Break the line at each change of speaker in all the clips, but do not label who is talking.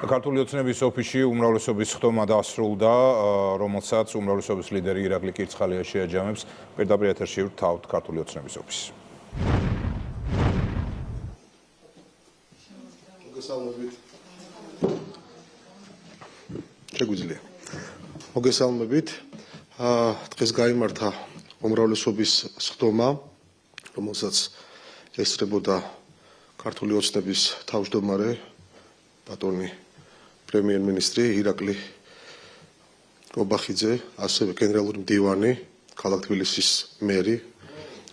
ქართული ოცნების ოფისში უმრავლესობის ხდომა დასრულდა, რომელსაც უმრავლესობის ლიდერი ირაკლი კირცხალია შეაჯამებს. პირდაპირ ეთერში ვთავთ ქართული ოცნების ოფისს.
მოგესალმებით. დღეს გაიმართა უმრავლესობის ხდომა, რომელსაც ესწრებოდა ქართული ოცნების თავმჯდომარე ბატონი პრემიერ-მინისტრი ირაკლი კობახიძე, ასევე გენერალური მდივანი, ქალაქ თბილისის მერი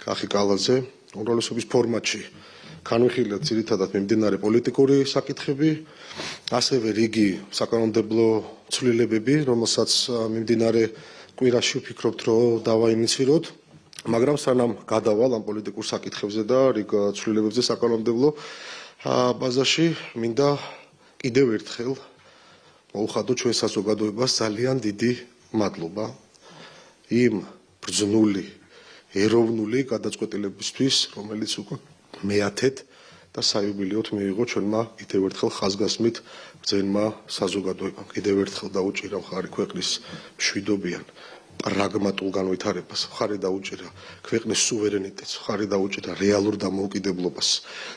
კახი კალაძე. უმრავლესობის ფორმატში განვიხილეთ ძირითადად მიმდინარე პოლიტიკური საკითხები, ასევე რიგი საკანონმდებლო ცვლილებები, რომელსაც მიმდინარე კვირაში ვფიქრობთ, რომ დავაინიციროთ, მაგრამ სანამ გადავალ ამ პოლიტიკურ საკითხებზე და რიგ ცვლილებებზე საკანონმდებლო ბაზაში, მინდა კიდევ ერთხელ მოუხადოთ ჩვენ საზოგადოებას ძალიან დიდი მადლობა იმ ბრძნული ეროვნული გადაწყვეტილებისთვის, რომელიც უკვე მეათედ და საიუბილეოდ მიიღო ჩვენმა კიდევ ერთხელ ხაზგასმით ბრძენმა საზოგადოებამ. კიდევ ერთხელ დაუჭირა მხარი ქვეყნის მშვიდობიან პრაგმატულ განვითარებას, მხარი დაუჭირა ქვეყნის სუვერენიტეტს, მხარი დაუჭირა რეალურ დამოუკიდებლობას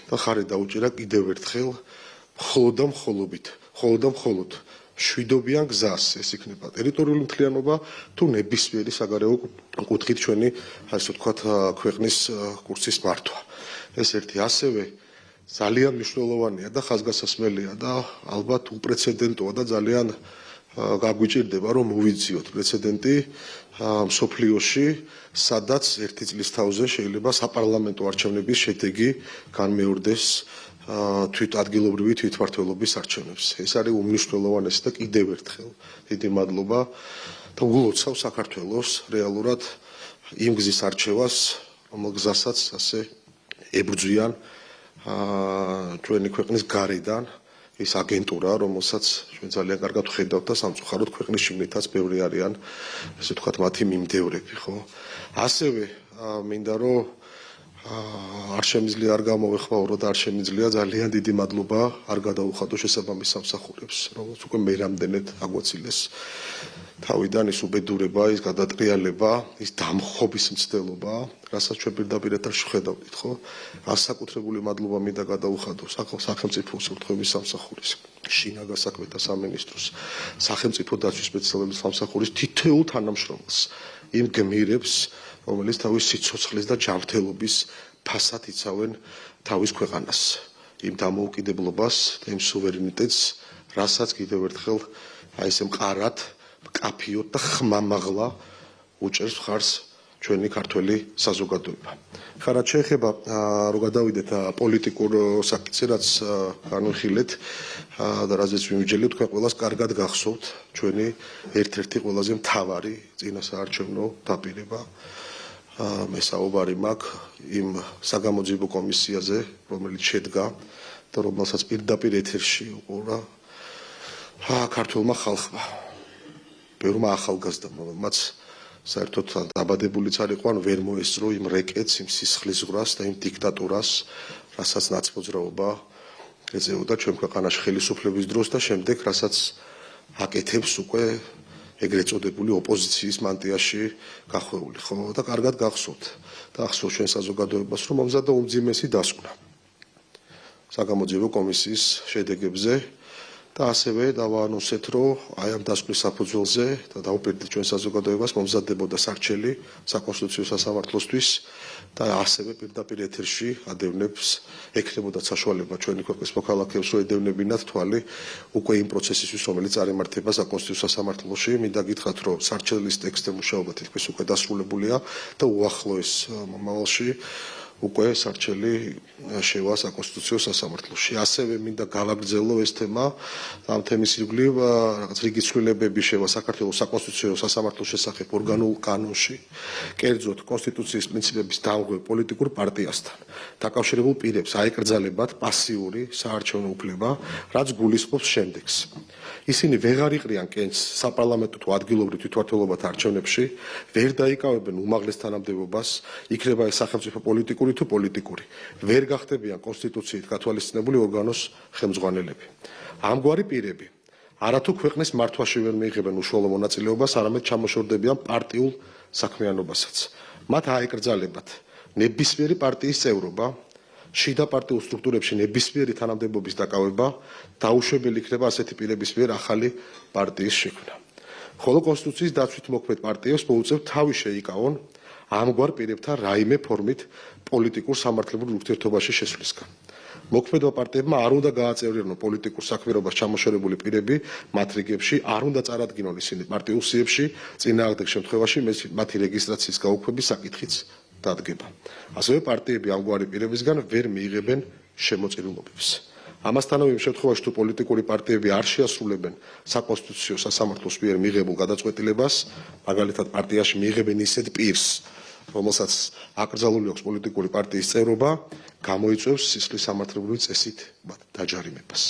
და მხარი დაუჭირა კიდევ ერთხელ მხოლოდ და მხოლოდ მშვიდობიან გზას, ეს იქნება ტერიტორიული მთლიანობა თუ ნებისმიერი საგარეო კუთხით ჩვენი, ასე ვთქვათ, ქვეყნის კურსის მართვა. ეს ერთი ასევე ძალიან მნიშვნელოვანია და ხაზგასასმელია და ალბათ უპრეცედენტოა და ძალიან გაგვიჭირდება, რომ მოვიძიოთ პრეცედენტი მსოფლიოში, სადაც ერთი წლის თავზე შეიძლება საპარლამენტო არჩევნების შედეგი განმეორდეს ადგილობრივი თვითმმართველობის არჩევნებს. ეს არის უმნიშვნელოვანესი და კიდევ ერთხელ დიდი მადლობა და ულოცავ საქართველოს რეალურად იმ გზის არჩევას, რომელ გზასაც ასე ებრძვიან ჩვენი ქვეყნის გარედან ის აგენტურა, რომელსაც ჩვენ ძალიან კარგად ვხედავთ და სამწუხაროდ ქვეყნის შიგნითაც ბევრი არიან, ასე ვთქვათ, მათი მიმდევრები, ხო? ასევე მინდა რომ არ შემიძლია არ გამოვეხმაურო და არ შემიძლია ძალიან დიდი მადლობა არ გადაუხადო შესაბამის სამსახურებს, რომელსაც უკვე მე რამდენად აგვაცილეს თავიდან ის უბედურება, ის გადატრიალება, ის დამხობის მცდელობა, რასაც ჩვენ პირდაპირ ეთერში ვხედავდით, ხო? ასაკუთრებული მადლობა მინდა გადაუხადო სახელმწიფო უსაფრთხოების სამსახურის, შინაგან საქმეთა სამინისტროს, სახელმწიფო დაცვის სპეციალების სამსახურის თითოეულ თანამშრომელს, იმ გმირებს, რომელიც თავის სიცოცხლის და ჯანმრთელობის ფასად იცავენ თავის ქვეყანას, იმ დამოუკიდებლობას და იმ სუვერენიტეტს, რასაც კიდევ ერთხელ აი ესე მყარად, მკაფიოდ და ხმამაღლა უჭერს მხარს ჩვენი ქართველი საზოგადოება. ხარად შეეხება რომ გადავიდეთ პოლიტიკურ საკითხზე, რაც განვიხილეთ და რაზეც ვიმსჯელეთ, თქვენ ყველას კარგად გახსოვთ ჩვენი ერთ-ერთი ყველაზე მთავარი წინასაარჩევნო დაპირება. მე საუბარი მაქვს იმ საგამოძიებო კომისიაზე, რომელიც შედგა და რომელსაც პირდაპირ ეთერში უყურა ქართულმა ხალხმა, ბევრმა ახალგაზრდამ, რომელმაც საერთოდ დაბადებულიც არ იყო, ან ვერ მოესწრო იმ რეკეტს, იმ სისხლისღვრას და იმ დიქტატურას, რასაც ნაცმოძრაობა ეწეოდა ჩვენ ქვეყანაში ხელისუფლების დროს და შემდეგ, რასაც აკეთებს უკვე ეგრეთ წოდებული ოპოზიციის მანტიაში გახვეული, ხო? და კარგად გახსოვთ და ახსოვს ჩვენ საზოგადოებას, რომ მომზადდა უმძიმესი დასკვნა საგამოძიებო კომისიის შედეგებზე და ასევე დავაანონსეთ, რომ აი ამ დასკვნის საფუძველზე და დავუპირდით ჩვენ საზოგადოებას მომზადდებოდა სარჩელი საკონსტიტუციო სასამართლოსთვის და ასევე პირდაპირ ეთერში ადევნებს ექნებოდა საშუალება ჩვენი ქვეყნის მოქალაქეებს, რომ ედევნებინათ თვალი უკვე იმ პროცესისთვის, რომელიც წარიმართება საკონსტიტუციო სასამართლოში. მინდა გითხრათ, რომ სარჩელის ტექსტზე მუშაობა თითქმის უკვე დასრულებულია და უახლოეს მომავალში უკვე სარჩელი შევა საკონსტიტუციო სასამართლოში. ასევე მინდა გავაგრძელო ეს თემა, ამ თემის ირგვლივ რაღაც რიგი ცვლილებები შევა საქართველოს საკონსტიტუციო სასამართლოს შესახებ ორგანულ კანონში, კერძოდ კონსტიტუციის პრინციპების დამღებ პოლიტიკურ პარტიასთან დაკავშირებულ პირებს აეკრძალებათ პასიური საარჩევნო უფლება, რაც გულისხმობს შემდეგს. ისინი ვეღარ იყრიან კენჭს საპარლამენტო თუ ადგილობრივ თვითმმართველობათა არჩევნებში, ვერ დაიკავებენ უმაღლეს თანამდებობას, იქნება ეს სახელმწიფო პოლიტიკური თუ პოლიტიკური, ვერ გახდებიან კონსტიტუციით გათვალისწინებული ორგანოს ხელმძღვანელები. ამგვარი პირები არათუ ქვეყნის მართვაში ვერ მიიღებენ უშუალო მონაწილეობას, არამედ ჩამოშორდებიან პარტიულ საქმიანობასაც. მათ აეკრძალებათ ნებისმიერი პარტიის წევრობა, შიდა პარტიულ სტრუქტურებში ნებისმიერი თანამდებობის დაკავება, დაუშვებელი იქნება ასეთი პირების მიერ ახალი პარტიის შექმნა. ხოლო კონსტიტუციის დაცვით მოქმედ პარტიებს მოუწევთ თავი შეიკავონ ამგვარ პირებთან რაიმე ფორმით პოლიტიკურ სამართლებრივ ურთიერთობაში შესვლისგან. მოქმედმა პარტიებმა არ უნდა გააწევრიანონ პოლიტიკურ საქმიანობას ჩამოშორებული პირები მათ რიგებში, არ უნდა წარადგინონ ისინი პარტიულ სიებში, წინააღმდეგ შემთხვევაში მათი რეგისტრაციის გაუქმების საკითხიც დადგება. ასევე პარტიები ამგვარი პირებისგან ვერ მიიღებენ შემოწირულობებს. ამასთანავე იმ შემთხვევაში თუ პოლიტიკური პარტიები არ შეასრულებენ საკონსტიტუციო სასამართლოს მიერ მიღებულ გადაწყვეტილებას, მაგალითად პარტიაში მიიღებენ ისეთ პირს, რომელსაც აკრძალული აქვს პოლიტიკური პარტიის წევრობა, გამოიწვევს სისხლის სამართლებრივი წესით დაჯარიმებას.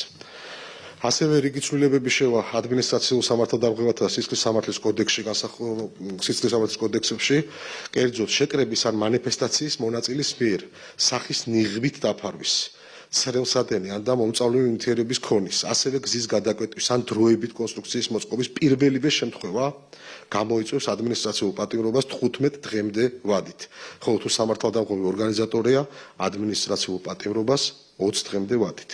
ასევე რიგი ცვლილებები შევა ადმინისტრაციულ სამართალდამღებათა და სისხლის სამართლის კოდექსში სისხლის სამართლის კოდექსებში, კერძოდ შეკრების ან მანიფესტაციის მონაწილის მიერ სახის ნიღბით დაფარვის, ცრემლსადენი ან და მომწავლული ნივთიერების ქონის, ასევე გზის გადაკვეტვის ან დროებით კონსტრუქციის მოწყობის პირველივე შემთხვევა გამოიწვევს ადმინისტრაციულ პატიმრობას 15 დღემდე ვადით, ხოლო თუ სამართალდამღები ორგანიზატორია ადმინისტრაციულ პატიმრობას 20 დღემდე ვადით.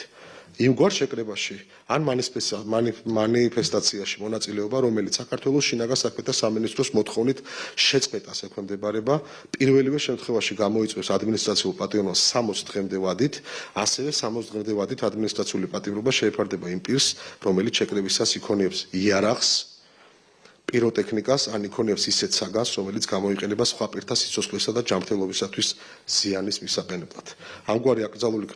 იმგვარ შეკრებაში ან მანიფესტაციაში მონაწილეობა, რომელიც საქართველოს შინაგან საქმეთა სამინისტროს მოთხოვნით შეწყვეტას ექვემდებარება, პირველივე შემთხვევაში გამოიწვევს ადმინისტრაციულ პატიმრობას 60 დღემდე ვადით, ასევე 60 დღემდე ვადით ადმინისტრაციული პატიმრობა შეეფარდება იმ პირს, რომელიც შეკრებისას იქონიებს იარაღს, პიროტექნიკას ან იქონიებს ისეთ საგანს, რომელიც გამოიყენება სხვა პირთა სიცოცხლესა და ჯანმრთელობისათვის ზიანის მისაყენებლად. ამგვარი აკრძალული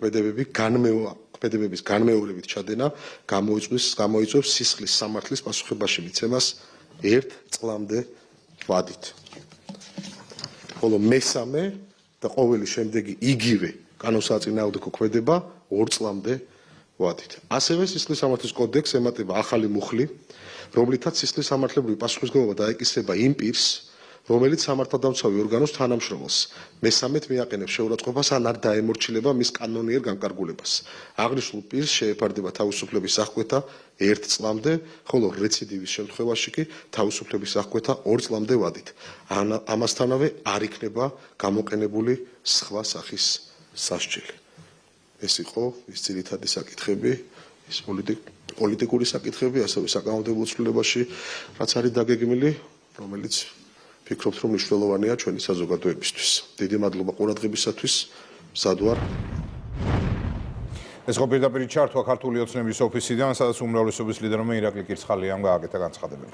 ქმედებების განმეორებით ჩადენა გამოიწვევს სისხლის სამართლის პასუხებაში მიცემას 1 წლამდე ვადით. ხოლო მესამე და ყოველი შემდეგი იგივე კანონსაწინააღმდეგო ქმედება 2 წლამდე ვადით. ასევე სისხლის სამართლის კოდექსს ემატება ახალი მუხლი, რომლითაც სისხლის სამართლებრივი პასუხისმგებლობა დაეკისრება იმ პირს, რომელიც სამართალდამცავი ორგანოს თანამშრომელს მესამედ მიაყენებს შეურაცხყოფას ან არ დაემორჩილება მის კანონიერ განკარგულებას. აღნიშნულ პირს შეეფარდება თავისუფლების აღკვეთა 1 წლამდე, ხოლო რეციდივის შემთხვევაში კი თავისუფლების აღკვეთა 2 წლამდე ვადით. ამასთანავე არ იქნება გამოყენებული სხვა სახის სასჯელი. ეს იყო ის ძირითადი საკითხები, ის პოლიტიკური საკითხები, ასევე საკანონმდებლო ცვლილებაში, რაც არის დაგეგმილი, რომელიც ფიქრობთ, რომ მნიშვნელოვანია ჩვენი საზოგადოებისთვის. დიდი მადლობა ყურადღებისათვის. მზად ვარ.
ეს ხო პირდაპირ ჩართვა ქართული ოცნების ოფისიდან, სადაც უმრავლესობის ლიდერმა ირაკლი კირცხალიამ გააკეთა განცხადებები.